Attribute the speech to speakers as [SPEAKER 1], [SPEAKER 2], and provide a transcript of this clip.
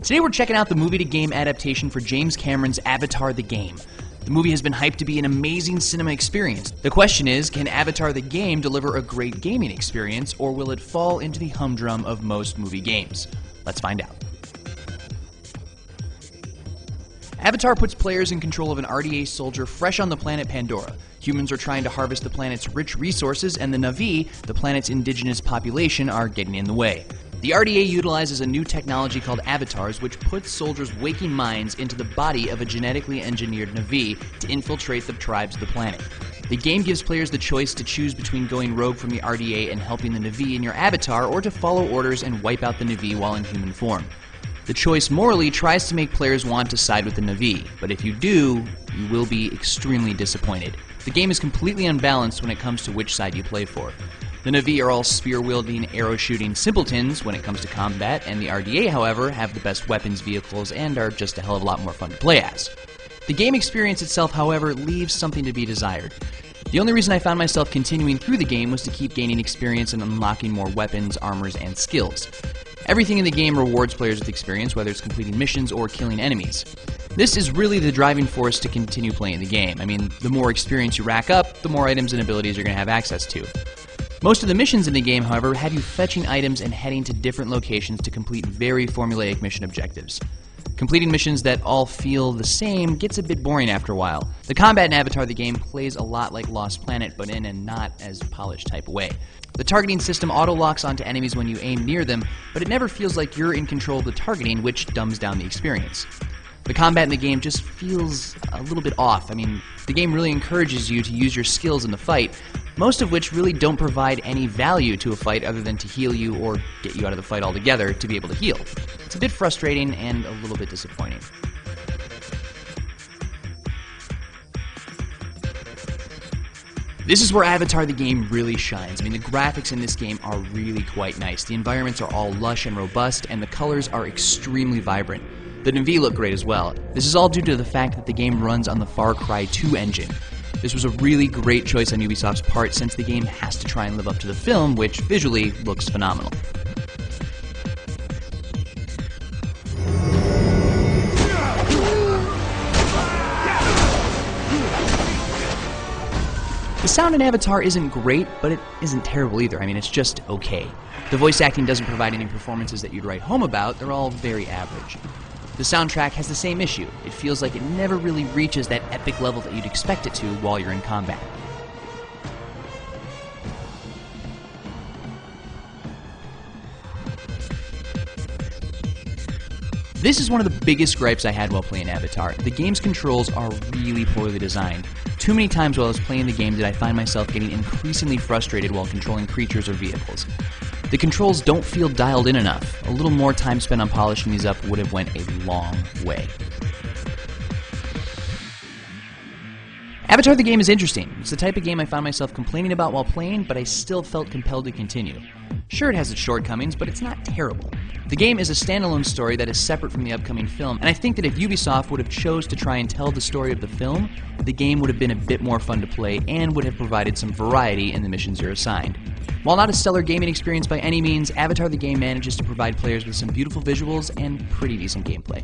[SPEAKER 1] Today we're checking out the movie-to-game adaptation for James Cameron's Avatar: The Game. The movie has been hyped to be an amazing cinema experience. The question is, can Avatar: The Game deliver a great gaming experience, or will it fall into the humdrum of most movie games? Let's find out. Avatar puts players in control of an RDA soldier fresh on the planet Pandora. Humans are trying to harvest the planet's rich resources, and the Na'vi, the planet's indigenous population, are getting in the way. The RDA utilizes a new technology called avatars, which puts soldiers' waking minds into the body of a genetically engineered Na'vi to infiltrate the tribes of the planet. The game gives players the choice to choose between going rogue from the RDA and helping the Na'vi in your avatar, or to follow orders and wipe out the Na'vi while in human form. The choice morally tries to make players want to side with the Na'vi, but if you do, you will be extremely disappointed. The game is completely unbalanced when it comes to which side you play for. The Na'vi are all spear-wielding, arrow-shooting simpletons when it comes to combat, and the RDA, however, have the best weapons, vehicles, and are just a hell of a lot more fun to play as. The game experience itself, however, leaves something to be desired. The only reason I found myself continuing through the game was to keep gaining experience and unlocking more weapons, armors, and skills. Everything in the game rewards players with experience, whether it's completing missions or killing enemies. This is really the driving force to continue playing the game. I mean, the more experience you rack up, the more items and abilities you're going to have access to. Most of the missions in the game, however, have you fetching items and heading to different locations to complete very formulaic mission objectives. Completing missions that all feel the same gets a bit boring after a while. The combat in Avatar: The Game plays a lot like Lost Planet, but in a not as polished type of way. The targeting system auto-locks onto enemies when you aim near them, but it never feels like you're in control of the targeting, which dumbs down the experience. The combat in the game just feels a little bit off. I mean, the game really encourages you to use your skills in the fight, most of which really don't provide any value to a fight other than to heal you or get you out of the fight altogether to be able to heal. It's a bit frustrating and a little bit disappointing. This is where Avatar: The Game really shines. I mean, the graphics in this game are really quite nice. The environments are all lush and robust, and the colors are extremely vibrant. The Na'vi look great as well. This is all due to the fact that the game runs on the Far Cry 2 engine. This was a really great choice on Ubisoft's part, since the game has to try and live up to the film, which visually looks phenomenal. The sound in Avatar isn't great, but it isn't terrible either. I mean, it's just okay. The voice acting doesn't provide any performances that you'd write home about. They're all very average. The soundtrack has the same issue. It feels like it never really reaches that epic level that you'd expect it to while you're in combat. This is one of the biggest gripes I had while playing Avatar. The game's controls are really poorly designed. Too many times while I was playing the game did I find myself getting increasingly frustrated while controlling creatures or vehicles. The controls don't feel dialed in enough. A little more time spent on polishing these up would have went a long way. Avatar: The Game is interesting. It's the type of game I found myself complaining about while playing, but I still felt compelled to continue. Sure, it has its shortcomings, but it's not terrible. The game is a standalone story that is separate from the upcoming film, and I think that if Ubisoft would have chose to try and tell the story of the film, the game would have been a bit more fun to play and would have provided some variety in the missions you're assigned. While not a stellar gaming experience by any means, Avatar: The Game manages to provide players with some beautiful visuals and pretty decent gameplay.